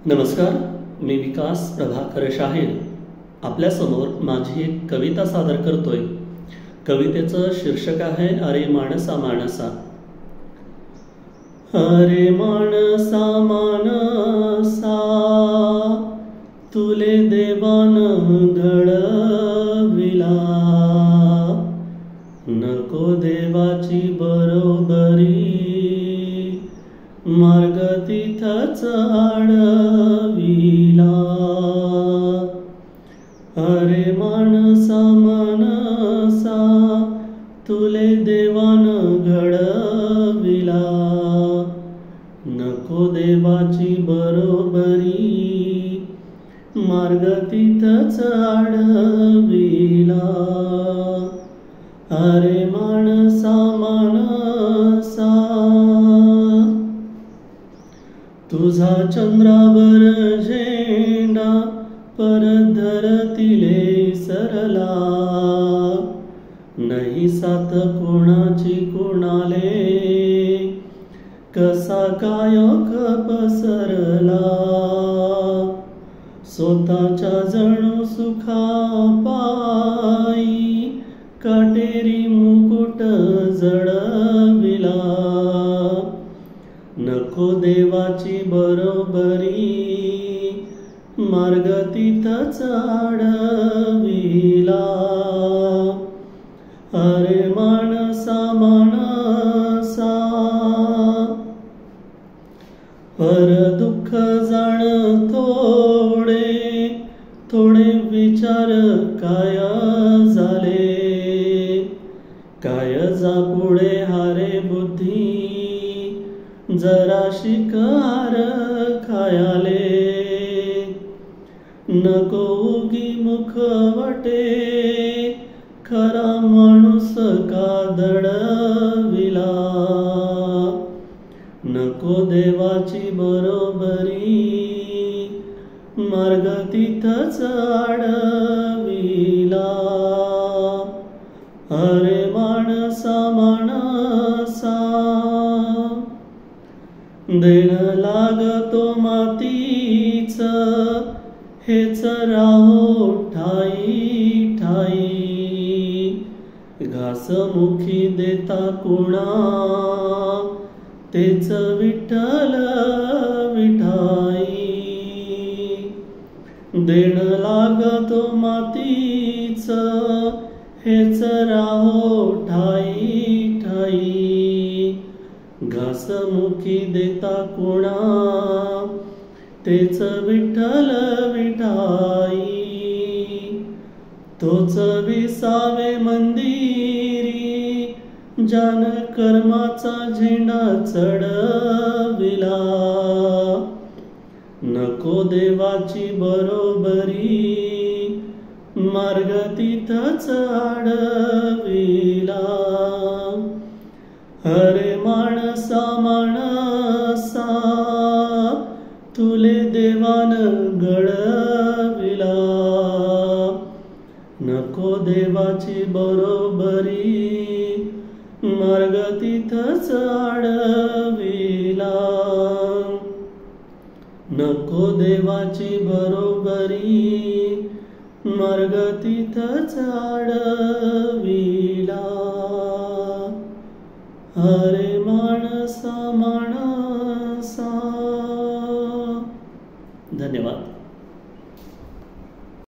नमस्कार, मी विकास प्रभाकर शाहीर आपल्यासमोर माझी एक कविता सादर करतोय। कवितेचं शीर्षक आहे अरे माणसा माणसा। अरे माणसा माणसा, तुले देवान घडविला, नको देवाची बरोबरी, मार्ग तिथंच अडविला। अरे माणसा माणसा, तुले देवान घडविला, नको देवाची बरोबरी, मार्ग तिथंच अडविला। अरे माणसा माणसा, तुझा चंद्रावर झेंडा परत धरतीले सरला, नाही साथ कोणाची कोणाले, कसा कायोग पसरला। स्वतःच्या जणू सुखापायी काटेरी मुकुट जडविला, नको देवाची बरोबरी, मार्ग तिथंच अडविला। अरे माणसा माणसा, पर दुःख जाण थोडे थोडे विचार काय झाले, काय जा पुढे हारे बुद्धी, जरा शिकार खायाले, नको उगी मुखवटे, खरा माणूस का दडविला, नको देवाची बरोबरी, मार्ग तिथंच अडविला। अरे माणसा माणसा, देण लागतो मातीच, हेच राहो ठाई ठाई, घास मुखी देता कुणा, तेच विठ्ठल विठाई। देण लागतो मातीच, हेच राहो ठाई ठाई, घास मुखी देता कुणा, तेच विठ्ठल विठाई। तोच विसावे मंदिरी, ज्यान कर्माचा झेंडा चढविला, नको देवाची बरोबरी, मार्ग तिथंच अडविला। अरे माणसा माणसा, तुले देवान घडविला, नको देवाची बरोबरी, मार्ग तिथंच अडविला। नको देवाची बरोबरी, मार्ग तिथंच अडविला। अरे माणसा माणसा। धन्यवाद।